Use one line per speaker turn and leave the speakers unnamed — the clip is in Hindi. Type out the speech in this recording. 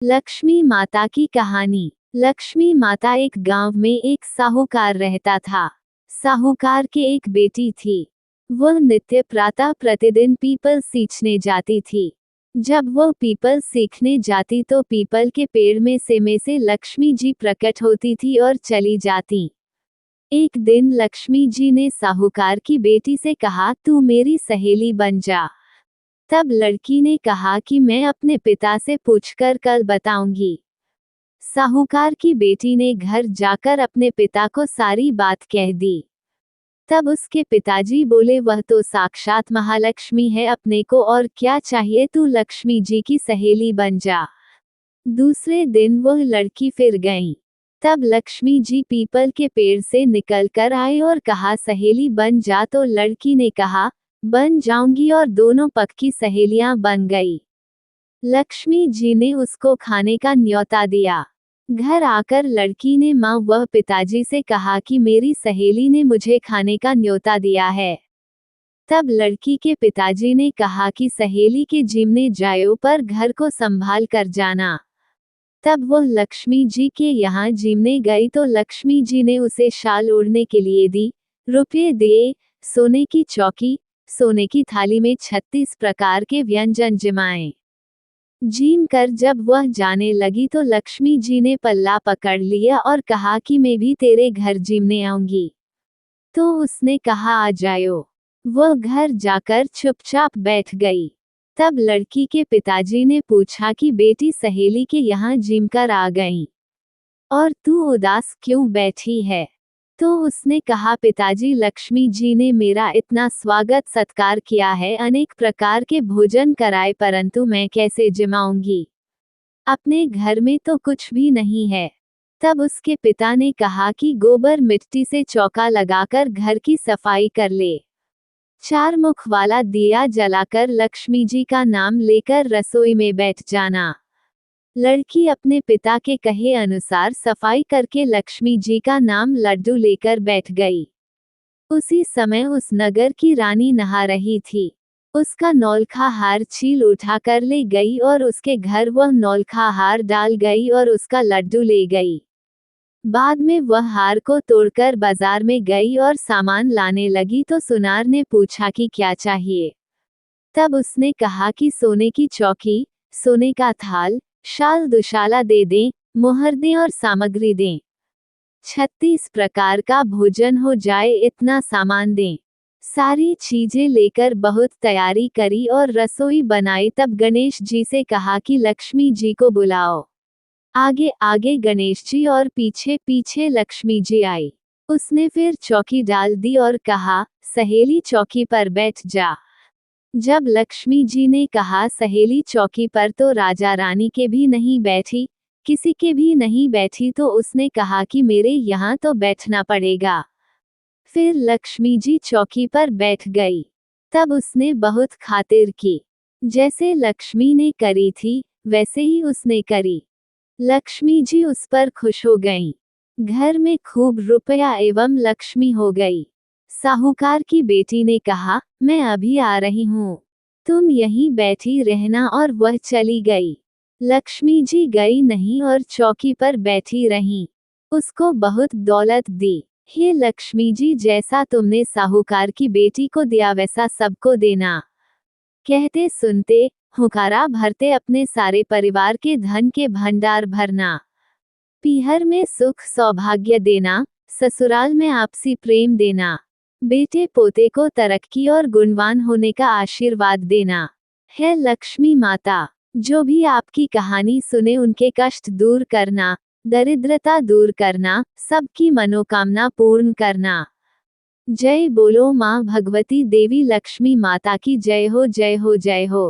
लक्ष्मी माता की कहानी। लक्ष्मी माता एक गांव में एक साहूकार रहता था। साहूकार के एक बेटी थी। वह नित्य प्रातः प्रतिदिन पीपल सींचने जाती थी। जब वह पीपल सीखने जाती तो पीपल के पेड़ में से लक्ष्मी जी प्रकट होती थी और चली जाती। एक दिन लक्ष्मी जी ने साहूकार की बेटी से कहा, तू मेरी सहेली बन जा। तब लड़की ने कहा कि मैं अपने पिता से पूछकर कल बताऊंगी। साहूकार की बेटी ने घर जाकर अपने पिता को सारी बात कह दी। तब उसके पिताजी बोले, वह तो साक्षात महालक्ष्मी है, अपने को और क्या चाहिए, तू लक्ष्मी जी की सहेली बन जा। दूसरे दिन वह लड़की फिर गई। तब लक्ष्मी जी पीपल के पेड़ से निकलकर आए और कहा, सहेली बन जा। तो लड़की ने कहा, बन जाऊंगी, और दोनों पक्की सहेलियां बन गई। लक्ष्मी जी ने उसको खाने का न्योता दिया। घर आकर लड़की ने माँ व पिताजी से कहा कि मेरी सहेली ने मुझे खाने का न्योता दिया है। तब लड़की के पिताजी ने कहा कि सहेली के जिमने जायो, पर घर को संभाल कर जाना। तब वह लक्ष्मी जी के यहाँ जिमने गई तो लक्ष्मी जी ने उसे शाल ओढ़ने के लिए दी, रुपये दिए, सोने की चौकी, सोने की थाली में 36 प्रकार के व्यंजन जिमाए। जीम कर जब वह जाने लगी तो लक्ष्मी जी ने पल्ला पकड़ लिया और कहा कि मैं भी तेरे घर जिमने आऊंगी। तो उसने कहा, आ जायो। वह घर जाकर चुपचाप बैठ गई। तब लड़की के पिताजी ने पूछा कि बेटी, सहेली के यहाँ जिम कर आ गई, और तू उदास क्यों बैठी है? तो उसने कहा, पिताजी, लक्ष्मी जी ने मेरा इतना स्वागत सत्कार किया है, अनेक प्रकार के भोजन कराए, परंतु मैं कैसे जिमाऊंगी? अपने घर में तो कुछ भी नहीं है। तब उसके पिता ने कहा कि गोबर मिट्टी से चौका लगाकर घर की सफाई कर ले। 4 मुख वाला दिया जलाकर लक्ष्मी जी का नाम लेकर रसोई में बैठ जाना। लड़की अपने पिता के कहे अनुसार सफाई करके लक्ष्मी जी का नाम लड्डू लेकर बैठ गई। उसी समय उस नगर की रानी नहा रही थी। उसका नौलखा हार छील उठा कर ले गई और उसके घर वह नौलखा हार डाल गई और उसका लड्डू ले गई। बाद में वह हार को तोड़कर बाजार में गई और सामान लाने लगी तो सुनार ने पूछा कि क्या चाहिए। तब उसने कहा कि सोने की चौकी, सोने का थाल, शाल दुशाला दे दें, मोहर दें और सामग्री दें। 36 प्रकार का भोजन हो जाए, इतना सामान दें। सारी चीजें लेकर बहुत तैयारी करी और रसोई बनाई। तब गणेश जी से कहा कि लक्ष्मी जी को बुलाओ। आगे आगे गणेश जी और पीछे पीछे लक्ष्मी जी आई। उसने फिर चौकी डाल दी और कहा, सहेली चौकी पर बैठ जा। जब लक्ष्मी जी ने कहा सहेली चौकी पर, तो राजा रानी के भी नहीं बैठी, किसी के भी नहीं बैठी, तो उसने कहा कि मेरे यहाँ तो बैठना पड़ेगा। फिर लक्ष्मी जी चौकी पर बैठ गई। तब उसने बहुत खातिर की। जैसे लक्ष्मी ने करी थी वैसे ही उसने करी। लक्ष्मी जी उस पर खुश हो गईं। घर में खूब रुपया एवं लक्ष्मी हो गई। साहूकार की बेटी ने कहा, मैं अभी आ रही हूँ, तुम यहीं बैठी रहना, और वह चली गई। लक्ष्मी जी गई नहीं और चौकी पर बैठी रहीं। उसको बहुत दौलत दी। हे लक्ष्मी जी, जैसा तुमने साहूकार की बेटी को दिया वैसा सबको देना। कहते सुनते, हुंकारा भरते अपने सारे परिवार के धन के भंडार भरना। पीहर में सुख सौभाग्य देना, ससुराल में आपसी प्रेम देना। बेटे पोते को तरक्की और गुणवान होने का आशीर्वाद देना। है लक्ष्मी माता। जो भी आपकी कहानी सुने उनके कष्ट दूर करना, दरिद्रता दूर करना, सबकी मनोकामना पूर्ण करना। जय बोलो माँ भगवती देवी लक्ष्मी माता की जय हो, जय हो, जय हो।